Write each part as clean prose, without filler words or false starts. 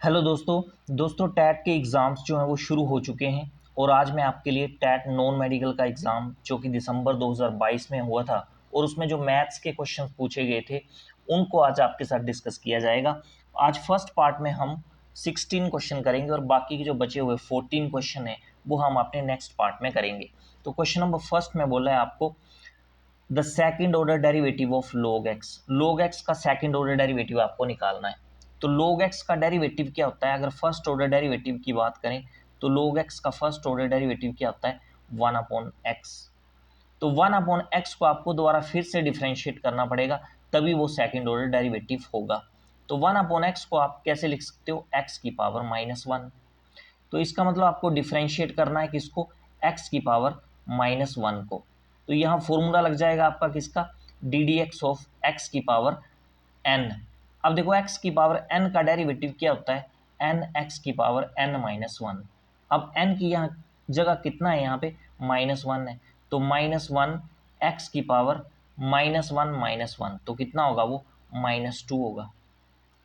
Hello दोस्तों TET के exams जो हैं वो शुरू हो चुके हैं और आज मैं आपके लिए टैट नॉन मेडिकल का एग्ज़ाम जो कि दिसंबर 2022 में हुआ था और उसमें जो मैथ्स के क्वेश्चन पूछे गए थे उनको आज आपके साथ डिस्कस किया जाएगा। आज फर्स्ट पार्ट में हम 16 क्वेश्चन करेंगे और बाकी के जो बचे हुए 14 क्वेश्चन हैं वो हम अपने नेक्स्ट पार्ट में करेंगे। तो क्वेश्चन नंबर फर्स्ट में बोला है आपको the second order derivative of log x का सेकंड ऑर्डर डेरिवेटिव आपको निकालना है। तो log x का डेरिवेटिव क्या होता है? अगर फर्स्ट ऑर्डर डेरिवेटिव की बात करें तो log x का फर्स्ट ऑर्डर डेरिवेटिव क्या होता है? 1/x। तो 1/x को आपको दोबारा फिर से डिफरेंशिएट करना पड़ेगा, तभी वो सेकंड ऑर्डर डेरिवेटिव होगा। तो 1/x को आप कैसे लिख सकते हो? x की पावर -1। तो इसका मतलब आपको डिफरेंशिएट करना है किसको? x की पावर -1 को। तो यहाँ फॉर्मूला लग जाएगा आपका किसका? D D x of x की पावर n। अब देखो x की पावर n का डेरिवेटिव क्या होता है? n x की पावर n-1। अब n की यहाँ जगह कितना है? यहाँ पे -1 है, तो -1 x की पावर -1 तो कितना होगा वो? -2 होगा।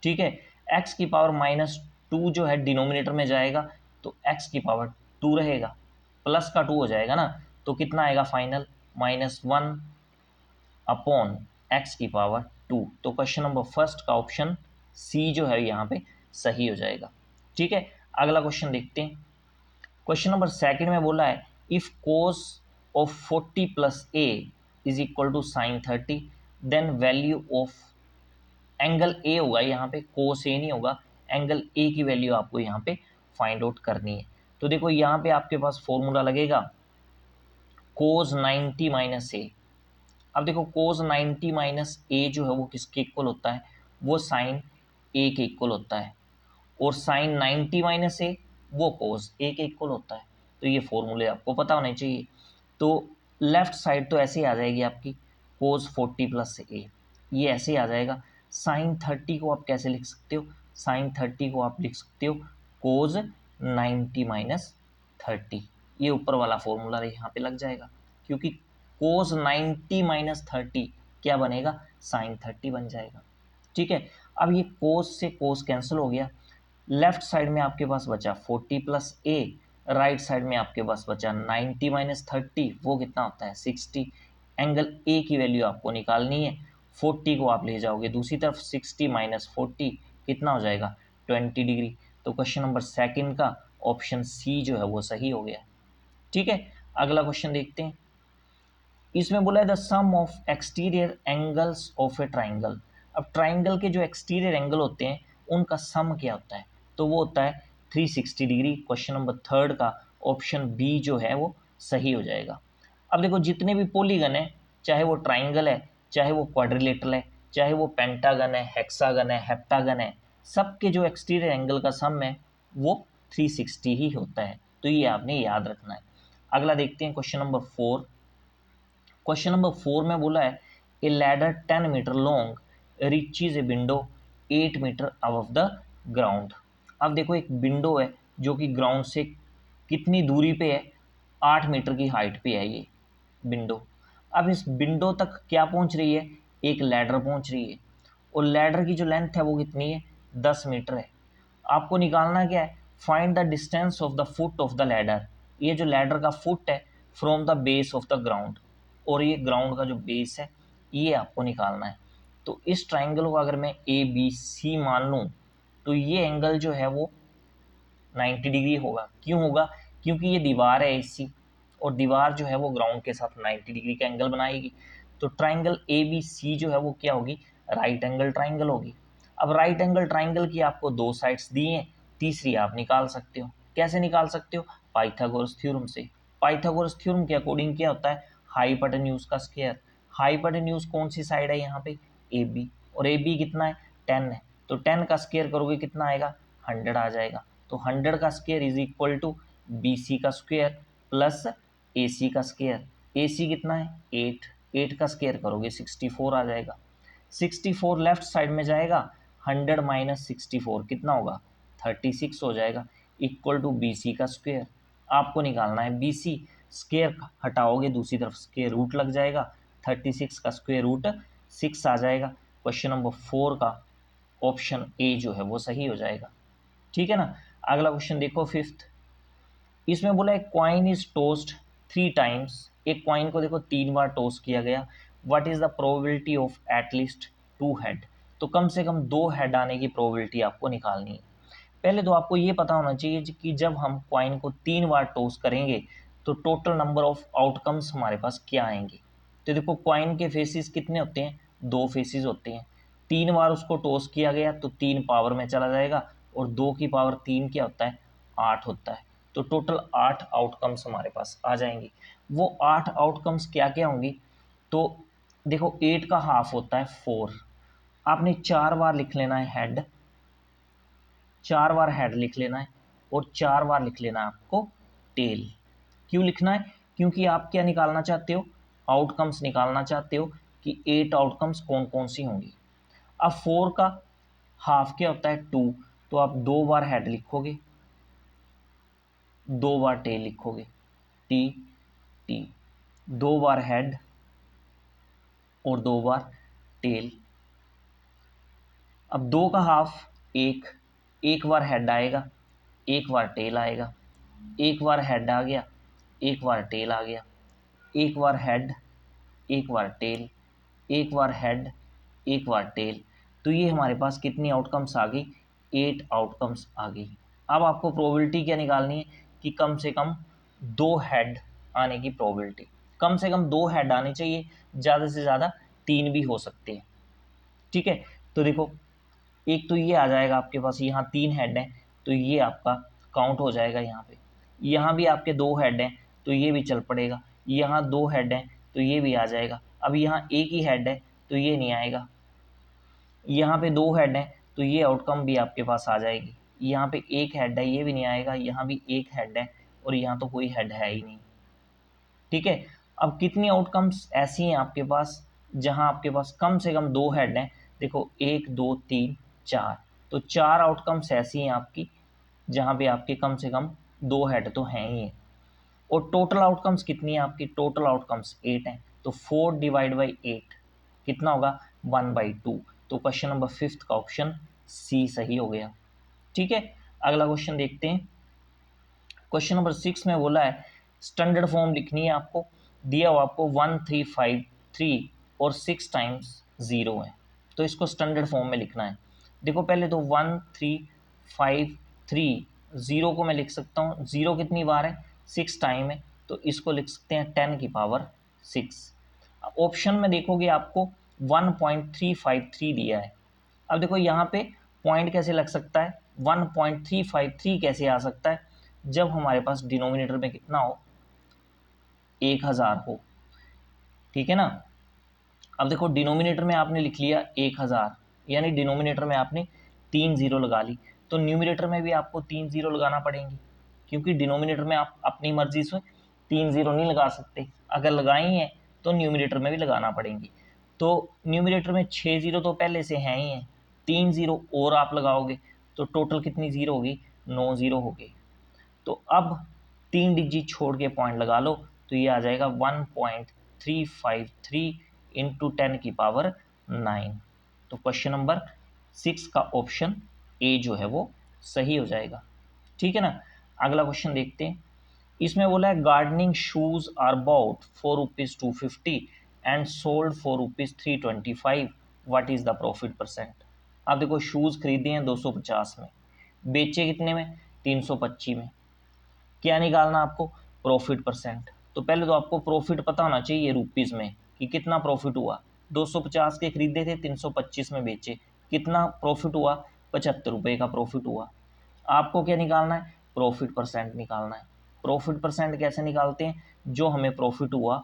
ठीक है, x की पावर -2 जो है डिनोमिनेटर में जाएगा तो x की पावर 2 रहेगा, प्लस का 2 हो जाएगा ना, तो कितना आएगा फाइनल? -1 अपॉन x की पावर 2। तो क्वेश्चन नंबर फर्स्ट का ऑप्शन सी जो है यहाँ पे सही हो जाएगा। ठीक है, अगला क्वेश्चन देखते हैं। क्वेश्चन नंबर सेकंड में बोला है if cos of 40 plus A is equal to sine 30 then value of angle A होगा, यहाँ पे कोस ए नहीं होगा, एंगल ए की वैल्यू आपको यहाँ पे फाइंड आउट करनी है। तो देखो यहाँ पे आपके पास फॉर्मूला लगेगा कोस 90 माइनस ए। अब देखो कोस 90 माइनस ए जो है वो किसके इक्वल होता है? वो साइन ए के इक्वल होता है, और साइन 90 माइनस ए वो कोस ए के इक्वल होता है। तो ये फॉर्मूले आपको पता होने चाहिए। तो लेफ्ट साइड तो ऐसे ही आ जाएगी आपकी कोस 40 प्लस ए, ये ऐसे ही आ जाएगा। साइन 30 को आप कैसे लिख सकते हो? साइन 30 को आप लिख सकते हो कोस 90 माइनस 30। ये ऊपर वाला फॉर्मूला यहाँ पे लग जाएगा, क्योंकि कोस 90 माइनस 30 क्या बनेगा? साइन 30 बन जाएगा। ठीक है, अब ये कोस से कोस कैंसिल हो गया, लेफ्ट साइड में आपके पास बचा 40 प्लस ए, राइट साइड में आपके पास बचा 90 माइनस 30, वो कितना होता है? 60। एंगल ए की वैल्यू आपको निकालनी है, 40 को आप ले जाओगे दूसरी तरफ, 60 माइनस 40 कितना हो जाएगा? 20 डिग्री। तो क्वेश्चन नंबर सेकंड का ऑप्शन सी जो है वो सही हो गया। ठीक है, अगला क्वेश्चन देखते हैं। इसमें बोला है the sum of exterior angles of a triangle. अब ट्राइंगल के जो एक्सटीरियर एंगल होते हैं उनका सम क्या होता है? तो वो होता है 360 डिग्री। क्वेश्चन नंबर थर्ड का ऑप्शन बी जो है वो सही हो जाएगा। अब देखो जितने भी पॉलीगन है, चाहे वो ट्राइंगल है, चाहे वो क्वाड्रिलेटरल है, चाहे वो पेंटागन है, हेक्सागन है, हेप्टागन है, सबके जो एक्सटीरियर एंगल का सम है वो 360 ही होता है। तो ये आपने याद रखना है। अगला देखते हैं क्वेश्चन नंबर 4। क्वेश्चन नंबर 4 में बोला है a ladder 10 metre long reaches a window 8 metre above the ground. अब देखो एक विंडो है जो कि ग्राउंड से कितनी दूरी पे है? 8 मीटर की हाइट पे है ये विंडो। अब इस विंडो तक क्या पहुंच रही है? एक लैडर पहुंच रही है, और लैडर की जो लेंथ है वो कितनी है? 10 मीटर है। आपको निकालना क्या है? Find the distance of the foot of the ladder. ये जो लैडर का फुट है from the base of the ground, और ये ग्राउंड का जो बेस है ये आपको निकालना है। तो इस ट्राइंगल को अगर मैं ए बी सी मान लूँ तो ये एंगल जो है वो 90 डिग्री होगा। क्यों होगा? क्योंकि ये दीवार है एसी, और दीवार जो है वो ग्राउंड के साथ 90 डिग्री का एंगल बनाएगी। तो ट्राइंगल ए बी सी जो है वो क्या होगी? राइट एंगल ट्राइंगल होगी। अब राइट एंगल ट्राइंगल की आपको दो साइड्स दी हैं, तीसरी आप निकाल सकते हो। कैसे निकाल सकते हो? पाइथागोरस थ्योरम से। पाइथागोरस थ्योरम के अकॉर्डिंग क्या होता है? हाइपोटेन्यूज का स्क्वायर। हाइपोटेन्यूज कौन सी साइड है यहाँ पे? ए बी, और ए बी कितना है? 10 है। तो 10 का स्क्वायर करोगे कितना आएगा? 100 आ जाएगा। तो 100 का square is equal to B C का स्क्वायर प्लस ए सी का स्क्वायर। ए सी कितना है? 8। 8 का स्क्वायर करोगे 64 आ जाएगा। 64 लेफ्ट साइड में जाएगा, 100 माइनस 64 कितना होगा? 36 हो जाएगा, इक्वल टू बी सी का स्क्वायर। आपको निकालना है बी सी। स्क्वायर हटाओगे दूसरी तरफ स्क्वायर रूट लग जाएगा, 36 का स्क्वायर रूट 6 आ जाएगा। क्वेश्चन नंबर 4 का ऑप्शन ए जो है वो सही हो जाएगा। ठीक है ना। अगला क्वेश्चन देखो फिफ्थ, इसमें बोला है कॉइन इज टोस्ड 3 टाइम्स, एक कॉइन को देखो 3 बार टोस्ट किया गया, what is the probability of at least 2 head, तो कम से कम 2 हेड आने की प्रोबेबिलिटी आपको निकालनी है। पहले तो आपको ये पता होना चाहिए कि जब हम कॉइन को 3 बार टोस्ट करेंगे तो टोटल नंबर ऑफ आउटकम्स हमारे पास क्या आएंगे। तो देखो कॉइन के फेसिस कितने होते हैं, 2 फेसिस होते हैं, 3 बार उसको टोस्ट किया गया तो 3 पावर में चला जाएगा, और 2 की पावर 3 क्या होता है, 8 होता है। तो टोटल 8 आउटकम्स हमारे पास आ जाएंगे। वो 8 आउटकम्स क्या क्या होंगी, तो देखो 8 का हाफ होता है 4, आपने 4 बार लिख लेना है हेड, 4 बार हेड लिख लेना है, और 4 बार लिख लेना है आपको टेल। क्यों लिखना है, क्योंकि आप क्या निकालना चाहते हो, आउटकम्स निकालना चाहते हो कि 8 आउटकम्स कौन कौन सी होंगी। अब 4 का हाफ क्या होता है 2, तो आप 2 बार हेड लिखोगे, 2 बार टेल लिखोगे, टी टी, 2 बार हेड और 2 बार टेल। अब 2 का हाफ 1, एक बार हेड आएगा, एक बार टेल आएगा, एक बार हेड आ गया, एक बार टेल आ गया, एक बार हेड, एक बार टेल, एक बार हेड, एक बार टेल। तो ये हमारे पास कितनी आउटकम्स आ गई, 8 आउटकम्स आ गई। अब आपको प्रोबेबिलिटी क्या निकालनी है कि कम से कम 2 हेड आने की प्रोबेबिलिटी, कम से कम 2 हेड आने चाहिए, ज़्यादा से ज़्यादा 3 भी हो सकते हैं। ठीक है, तो देखो एक तो ये आ जाएगा आपके पास, यहाँ 3 हेड हैं तो ये आपका काउंट हो जाएगा यहाँ पे, यहाँ भी आपके 2 हेड हैं तो ये भी चल पड़ेगा, यहाँ 2 हेड हैं तो ये भी आ जाएगा। अब यहाँ एक ही हेड है तो ये नहीं आएगा, यहाँ पे 2 हेड हैं तो ये आउटकम भी आपके पास आ जाएगी, यहाँ पे एक हेड है ये भी नहीं आएगा, यहाँ भी एक हेड है और यहाँ तो कोई हेड है ही नहीं। ठीक है, अब कितनी आउटकम्स ऐसी हैं आपके पास जहां आपके पास कम से कम 2 हेड हैं, देखो 1 2 3 4, तो 4 आउटकम्स ऐसी हैं आपकी जहां पे आपके कम से कम 2 हेड तो हैं ही हैं। और टोटल आउटकम्स कितनी है आपकी, टोटल आउटकम्स 8 हैं, तो 4 डिवाइड बाई 8 कितना होगा, 1/2। तो क्वेश्चन नंबर फिफ्थ का ऑप्शन सी सही हो गया। ठीक है, अगला क्वेश्चन देखते हैं। क्वेश्चन नंबर 6 में बोला है स्टैंडर्ड फॉर्म लिखनी है आपको, दिया हुआ आपको 1353 और 6 टाइम्स 0 है, तो इसको स्टैंडर्ड फॉर्म में लिखना है। देखो पहले तो 1353, 0 को मैं लिख सकता हूँ, 0 कितनी बार है, 6 टाइम है, तो इसको लिख सकते हैं 10 की पावर 6। ऑप्शन में देखोगे आपको 1353 दिया है। अब देखो यहाँ पे पॉइंट कैसे लग सकता है, 1353 कैसे आ सकता है, जब हमारे पास डिनोमिनेटर में कितना हो, 1000 हो। ठीक है ना। अब देखो डिनोमिनेटर में आपने लिख लिया 1000, यानी डिनोमिनेटर में आपने 3 जीरो लगा ली, तो न्यूमिनेटर में भी आपको 3 जीरो लगाना पड़ेंगे, क्योंकि डिनोमिनेटर में आप अपनी मर्जी से 3 जीरो नहीं लगा सकते, अगर लगाई हैं तो न्यूमिनेटर में भी लगाना पड़ेंगे। तो न्यूमिनेटर में 6 जीरो तो पहले से हैं ही हैं, 3 जीरो और आप लगाओगे तो टोटल कितनी जीरो होगी, 9 जीरो हो गई। तो अब 3 डिजिट छोड़ के पॉइंट लगा लो, तो ये आ जाएगा 1353 इंटू 10 की पावर 9। तो क्वेश्चन नंबर 6 का ऑप्शन ए जो है वो सही हो जाएगा। ठीक है ना। अगला क्वेश्चन देखते हैं। इसमें बोला है gardening shoes are bought ₹4.250 and sold ₹3.25, what is the profit percent. अब देखो शूज खरीदे हैं 250 में, बेचे कितने में, 325 में, क्या निकालना आपको, प्रॉफिट परसेंट। तो पहले तो आपको प्रॉफिट पता होना चाहिए रुपीज़ में कि कितना प्रॉफिट हुआ, 250 के खरीदे थे 325 में बेचे, कितना प्रॉफिट हुआ, 75 रुपये का प्रॉफिट हुआ। आपको क्या निकालना है, प्रॉफिट परसेंट निकालना है। प्रॉफिट परसेंट कैसे निकालते हैं, जो हमें प्रॉफिट हुआ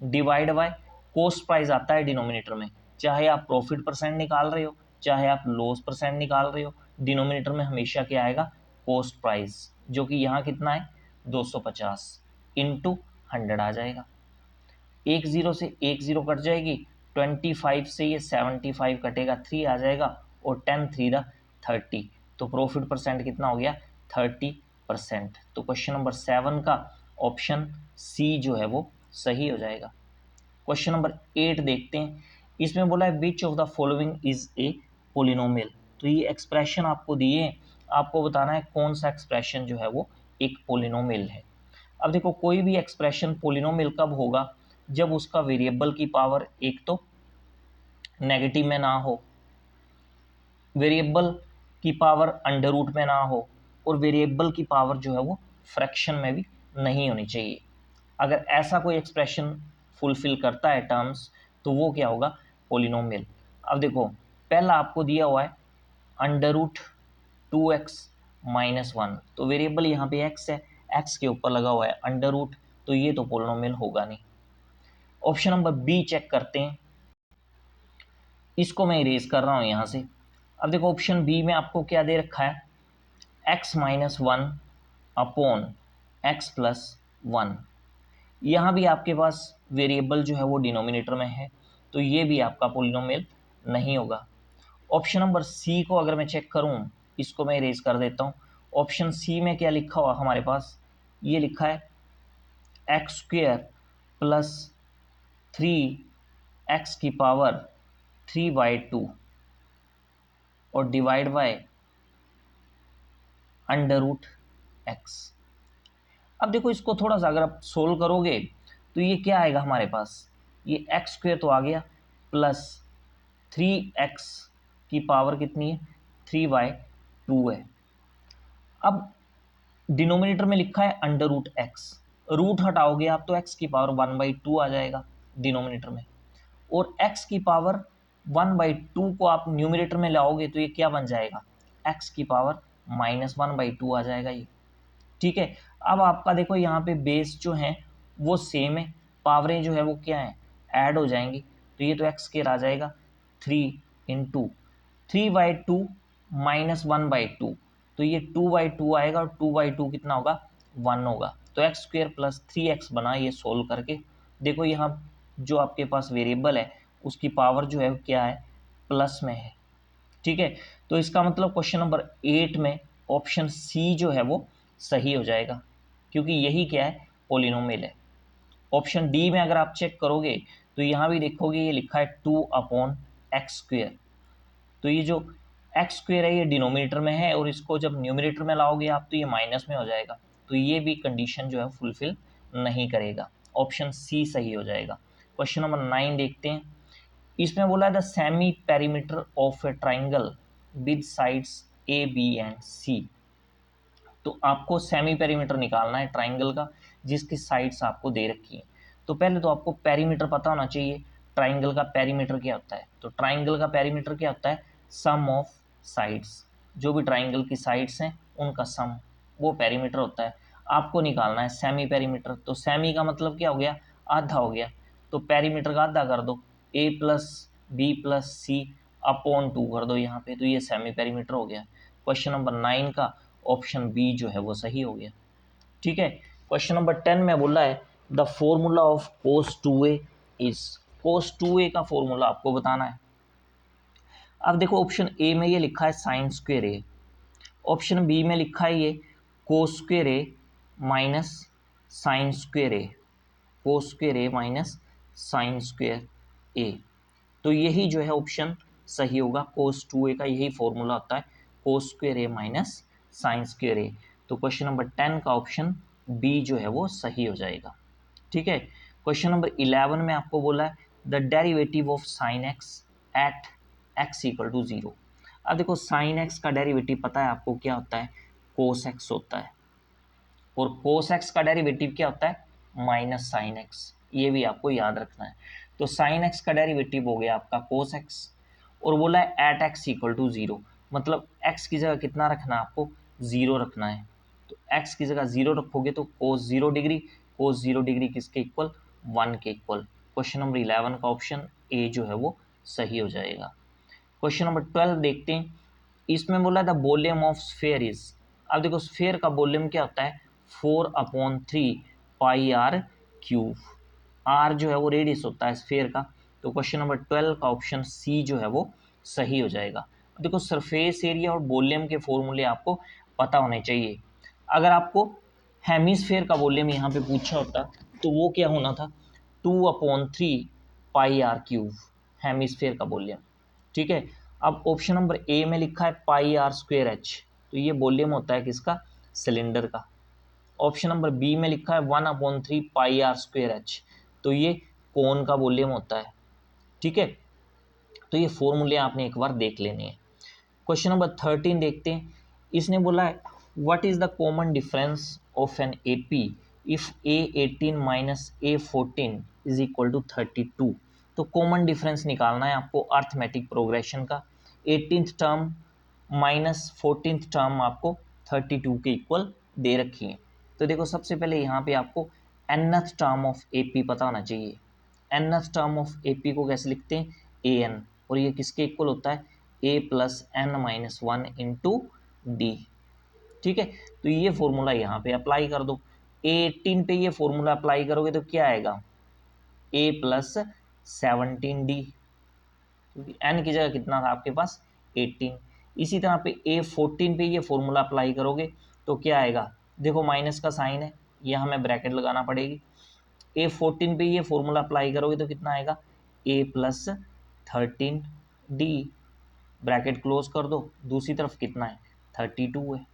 डिवाइड बाय कॉस्ट प्राइस आता है डिनोमिनेटर में, चाहे आप प्रॉफिट परसेंट निकाल रहे हो चाहे आप लॉस परसेंट निकाल रहे हो, डिनोमिनेटर में हमेशा क्या आएगा, कॉस्ट प्राइस, जो कि यहाँ कितना है 250 इंटू 100 आ जाएगा। एक जीरो से एक जीरो कट जाएगी, 25 से ये 75 कटेगा, 3 आ जाएगा, और 10 3 30, तो प्रॉफिट परसेंट कितना हो गया, 30%। तो क्वेश्चन नंबर 7 का ऑप्शन सी जो है वो सही हो जाएगा। क्वेश्चन नंबर 8 देखते हैं। इसमें बोला है which of the following is a polynomial, तो ये एक्सप्रेशन आपको दिए हैं आपको बताना है कौन सा एक्सप्रेशन जो है वो एक पोलिनोमियल है। अब देखो कोई भी एक्सप्रेशन पोलिनोमियल कब होगा, जब उसका वेरिएबल की पावर एक तो नेगेटिव में ना हो, वेरिएबल की पावर अंडर रूट में ना हो, और वेरिएबल की पावर जो है वो फ्रैक्शन में भी नहीं होनी चाहिए। अगर ऐसा कोई एक्सप्रेशन फुलफिल करता है टर्म्स, तो वो क्या होगा, पोलिनोमियल। अब देखो पहला आपको दिया हुआ है अंडर रूट 2x माइनस 1, तो वेरिएबल यहाँ पे x है, x के ऊपर लगा हुआ है अंडर रूट, तो ये तो पोलिनोमियल होगा नहीं। ऑप्शन नंबर बी चेक करते हैं, इसको मैं इरेज कर रहा हूँ यहाँ से। अब देखो ऑप्शन बी में आपको क्या दे रखा है, x minus 1 upon x plus 1। यहाँ भी आपके पास वेरिएबल जो है वो डिनोमिनेटर में है, तो ये भी आपका पोलिनोमियल नहीं होगा। ऑप्शन नंबर सी को अगर मैं चेक करूँ, इसको मैं इरेज कर देता हूँ। ऑप्शन सी में क्या लिखा हुआ हमारे पास, ये लिखा है एक्स स्क्वेयर प्लस 3x की पावर 3/2 और divide by under root X. अब देखो इसको थोड़ा सा अगर आप सोल्व करोगे तो ये क्या आएगा हमारे पास, ये एक्स स्क्वेयर तो आ गया प्लस 3x की पावर कितनी है, 3/2 है। अब डिनोमिनेटर में लिखा है अंडर रूट एक्स, रूट हटाओगे आप तो x की पावर 1/2 आ जाएगा डिनोमिनेटर में, और x की पावर 1/2 को आप न्यूमिनेटर में लाओगे तो ये क्या बन जाएगा, x की पावर -1/2 आ जाएगा ये। ठीक है, अब आपका देखो यहाँ पे बेस जो है वो सेम है, पावरें जो है वो क्या है, ऐड हो जाएंगी, तो ये तो एक्स स्क्वायर आ जाएगा 3 इंटू 3/2 माइनस 1/2, तो ये 2/2 आएगा, और 2/2 कितना होगा, 1 होगा, तो एक्स स्क्वायर प्लस 3x बना ये सोल्व करके। देखो यहाँ जो आपके पास वेरिएबल है उसकी पावर जो है क्या है, प्लस में है। ठीक है, तो इसका मतलब क्वेश्चन नंबर 8 में ऑप्शन सी जो है वो सही हो जाएगा, क्योंकि यही क्या है, पोलिनोमियल है। ऑप्शन डी में अगर आप चेक करोगे तो यहाँ भी देखोगे ये लिखा है 2/x², तो ये जो x² है ये डिनोमिनेटर में है, और इसको जब न्यूमिनेटर में लाओगे आप तो ये माइनस में हो जाएगा, तो ये भी कंडीशन जो है फुलफिल नहीं करेगा, ऑप्शन सी सही हो जाएगा। क्वेश्चन नंबर 9 देखते हैं, इसमें बोला है the semi perimeter of a triangle with sides A B and C. तो आपको सेमी पेरीमीटर निकालना है ट्राइंगल का जिसकी साइड्स आपको दे रखी है। तो पहले तो आपको पेरीमीटर पता होना चाहिए, ट्राइंगल का पेरीमीटर क्या होता है, तो ट्राइंगल का पेरीमीटर क्या होता है, सम ऑफ साइड्स, जो भी ट्राइंगल की साइड्स हैं उनका सम, वो पेरीमीटर होता है। आपको निकालना है सेमी पेरीमीटर, तो सेमी का मतलब क्या हो गया, आधा हो गया, तो पेरीमीटर का आधा कर दो, a plus B plus C upon 2 कर दो यहाँ पे, तो ये सेमी पेरीमीटर हो गया। क्वेश्चन नंबर 9 का ऑप्शन बी जो है वो सही हो गया। ठीक है, क्वेश्चन नंबर 10 में बोला है the formula of cos 2a is, cos 2a का फॉर्मूला आपको बताना है। अब देखो ऑप्शन ए में ये लिखा है साइन स्क्वेयर ए, ऑप्शन बी में लिखा है ये कोस स्क्वेयर ए माइनस साइन स्क्वेयर ए, कोस स्क्वेयर ए माइनस साइन स्क्वेयर ए, तो यही जो है ऑप्शन सही होगा, कोस 2a का यही फॉर्मूला होता है, कोस स्क्वेयर ए माइनस साइन स्क्वेयर ए। तो क्वेश्चन नंबर 10 का ऑप्शन बी जो है वो सही हो जाएगा। ठीक है, क्वेश्चन नंबर 11 में आपको बोला है the derivative of sine X at X equal to 0। अब देखो साइन एक्स का डेरिवेटिव पता है आपको क्या होता है, कोस एक्स होता है, और कोस एक्स का डेरिवेटिव क्या होता है, माइनस साइन एक्स, ये भी आपको याद रखना है। तो साइन एक्स का डेरिवेटिव हो गया आपका कोस एक्स, और बोला है एट एक्स इक्वल टू 0, मतलब एक्स की जगह कितना रखना है आपको, 0 रखना है, तो एक्स की जगह 0 रखोगे तो कोस 0 डिग्री, कोस 0 डिग्री किसके इक्वल, 1 के इक्वल। क्वेश्चन नंबर 11 का ऑप्शन ए जो है वो सही हो जाएगा। क्वेश्चन नंबर 12 देखते हैं, इसमें बोला था वॉल्यूम ऑफ स्फेयर इज। अब देखो स्फेयर का वॉल्यूम क्या होता है, 4/3 पाई आर क्यूब, आर जो है वो रेडियस होता है स्फेयर का, तो क्वेश्चन नंबर 12 का ऑप्शन सी जो है वो सही हो जाएगा। देखो सरफेस एरिया और वॉल्यूम के फॉर्मूले आपको पता होने चाहिए। अगर आपको हेमिस्फेयर का वॉल्यूम यहाँ पे पूछा होता तो वो क्या होना था, 2/3 पाई आर क्यूब, हेमिस्फेयर का वॉल्यूम। ठीक है, अब ऑप्शन नंबर ए में लिखा है पाई आर स्क्वेयर एच, तो ये वॉल्यूम होता है किसका, सिलेंडर का। ऑप्शन नंबर बी में लिखा है 1/3 पाई आर स्क्वायर एच, तो ये कोन का वॉल्यूम होता है। ठीक है, तो ये फॉर्मूले आपने एक बार देख लेने हैं। क्वेश्चन नंबर 13 देखते हैं। इसने बोला है what is the common difference of an AP if A18 minus A14 is equal to 32। तो कॉमन डिफरेंस निकालना है आपको अर्थमेटिक प्रोग्रेशन का। 18th term minus 14th term आपको 32 के इक्वल दे रखी है। तो देखो सबसे पहले यहाँ पे आपको nth टर्म ऑफ एपी पता होना चाहिए। nth टर्म ऑफ एपी को कैसे लिखते हैं, an, और ये किसके इक्वल होता है, a plus N minus 1 into D. ठीक है, तो ये फॉर्मूला यहाँ पे अप्लाई कर दो। A18 पे ये फॉर्मूला अप्लाई करोगे तो क्या आएगा, a प्लस 17d, क्योंकि n की जगह कितना था आपके पास 18। इसी तरह पे A14 पे ये फॉर्मूला अप्लाई करोगे तो क्या आएगा, देखो माइनस का साइन है, यह हमें ब्रैकेट लगाना पड़ेगी। A14 पे ये फॉर्मूला अप्लाई करोगे तो कितना आएगा, a plus 13d, bracket close कर दो, दूसरी तरफ कितना है 32 है।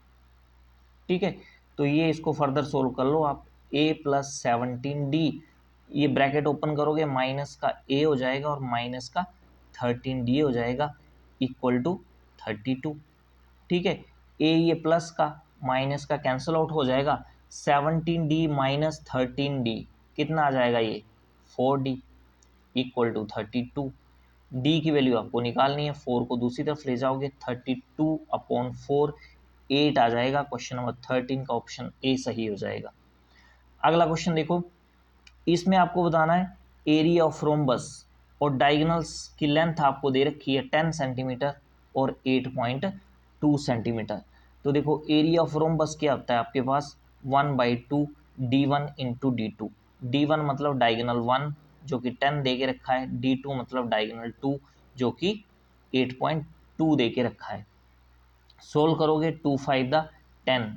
ठीक है, तो ये इसको फर्दर सोल्व कर लो आप, a प्लस 17d, ये ब्रैकेट ओपन करोगे माइनस का a हो जाएगा और माइनस का 13d हो जाएगा इक्वल टू 32। ठीक है, a ये प्लस का माइनस का कैंसिल आउट हो जाएगा, 17d माइनस 13d कितना आ जाएगा, ये 4d इक्वल टू 32। डी की वैल्यू आपको निकालनी है, 4 को दूसरी तरफ ले जाओगे 32/4 8 आ जाएगा। क्वेश्चन नंबर 13 का ऑप्शन ए सही हो जाएगा। अगला क्वेश्चन देखो, इसमें आपको बताना है एरिया ऑफ रोम्बस और डायगोनल्स की लेंथ आपको दे रखी है 10 सेंटीमीटर और 8.2 सेंटीमीटर। तो देखो एरिया ऑफ रोम्बस क्या होता है आपके पास, 1/2 d1 इंटू d2। d1 मतलब डायगोनल 1 जो कि 10 दे के रखा है, d2 मतलब डायगोनल 2 जो कि 8.2 दे के रखा है। सोल्व करोगे 2 5 द 10,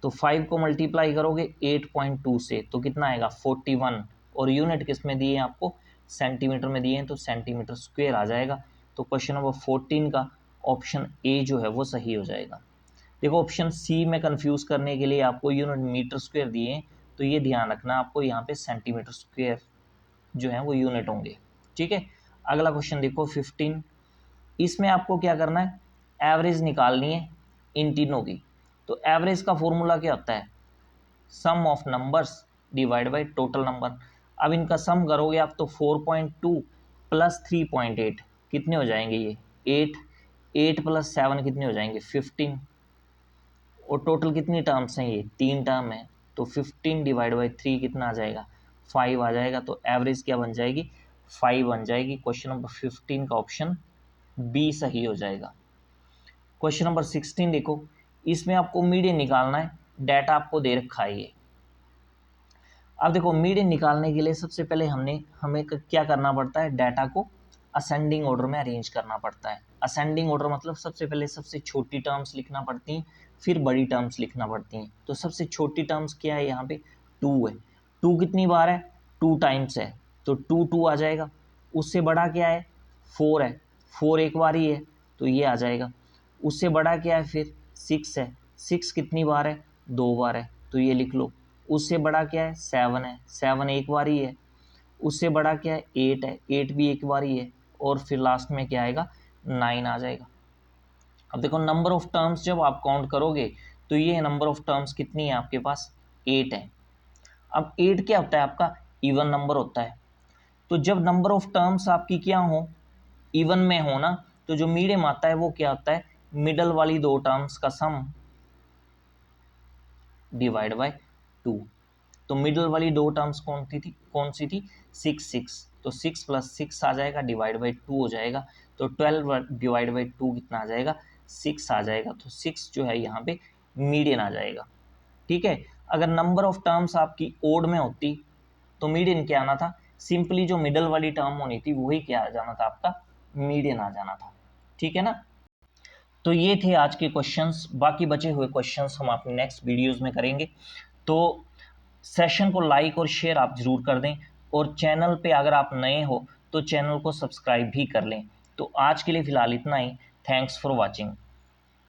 तो 5 को मल्टीप्लाई करोगे 8.2 से तो कितना आएगा 41, और यूनिट किस में दिए हैं आपको, सेंटीमीटर में दिए हैं, तो सेंटीमीटर स्क्वायर आ जाएगा। तो क्वेश्चन नंबर 14 का ऑप्शन ए जो है वो सही हो जाएगा। देखो ऑप्शन सी में कंफ्यूज करने के लिए आपको यूनिट मीटर स्क्वायर दिए हैं, तो ये ध्यान रखना आपको यहाँ पे सेंटीमीटर स्क्वायर जो है वो यूनिट होंगे। ठीक है, अगला क्वेश्चन देखो 15। इसमें आपको क्या करना है, एवरेज निकालनी है इन तीनों की। तो एवरेज का फॉर्मूला क्या होता है, sum of numbers divide by total number. अब इनका सम करोगे आप तो 4.2 प्लस 3.8 कितने हो जाएंगे, ये 8, 8 प्लस 7 कितने हो जाएंगे 15, और टोटल कितनी टर्म्स हैं, ये 3 टर्म है, तो 15 डिवाइड बाई 3 कितना आ जाएगा 5 आ जाएगा। तो एवरेज क्या बन जाएगी 5 बन जाएगी। क्वेश्चन नंबर 15 का ऑप्शन बी सही हो जाएगा। क्वेश्चन नंबर 16 देखो, इसमें आपको मीडियन निकालना है, डाटा आपको दे रखा है ये। अब देखो मीडियन निकालने के लिए सबसे पहले हमें क्या करना पड़ता है, डाटा को असेंडिंग ऑर्डर में अरेंज करना पड़ता है। असेंडिंग ऑर्डर मतलब सबसे पहले सबसे छोटी टर्म्स लिखना पड़ती हैं, फिर बड़ी टर्म्स लिखना पड़ती हैं। तो सबसे छोटी टर्म्स क्या है, यहाँ पे 2 है, 2 कितनी बार है 2 टाइम्स है, तो 2 2 आ जाएगा। उससे बड़ा क्या है 4 है, 4 एक बार ही है, तो ये आ जाएगा। उससे बड़ा क्या है फिर 6 है, 6 कितनी बार है 2 बार है, तो ये लिख लो। उससे बड़ा क्या है 7 है, 7 एक बार ही है। उससे बड़ा क्या है 8 है, 8 भी एक बार ही है। और फिर लास्ट में क्या आएगा 9 आ जाएगा। अब देखो नंबर ऑफ टर्म्स जब आप काउंट करोगे तो ये नंबर ऑफ टर्म्स कितनी है आपके पास 8 है। अब 8 क्या होता है आपका इवन नंबर होता है। तो जब नंबर ऑफ टर्म्स आपकी क्या हो इवन में हो ना, तो जो मीडियम आता है वो क्या होता है, मिडल वाली 2 टर्म्स का सम डिवाइड बाय 2। तो मिडल वाली 2 टर्म्स कौन सी थी 6 6, तो 6 प्लस 6 आ जाएगा डिवाइड बाई 2 हो जाएगा। तो 12 डिवाइड बाई 2 कितना आ जाएगा 6 आ जाएगा। तो 6 जो है यहाँ पे मीडियन आ जाएगा। ठीक है, अगर नंबर ऑफ टर्म्स आपकी ओड में होती तो मीडियन क्या आना था, सिंपली जो मिडल वाली टर्म होनी थी वही क्या आ जाना था आपका मीडियन आ जाना था। ठीक है ना, तो ये थे आज के क्वेश्चंस। बाकी बचे हुए क्वेश्चंस हम अपने नेक्स्ट वीडियोस में करेंगे। तो सेशन को लाइक और शेयर आप ज़रूर कर दें, और चैनल पे अगर आप नए हो तो चैनल को सब्सक्राइब भी कर लें। तो आज के लिए फ़िलहाल इतना ही। Thanks for watching.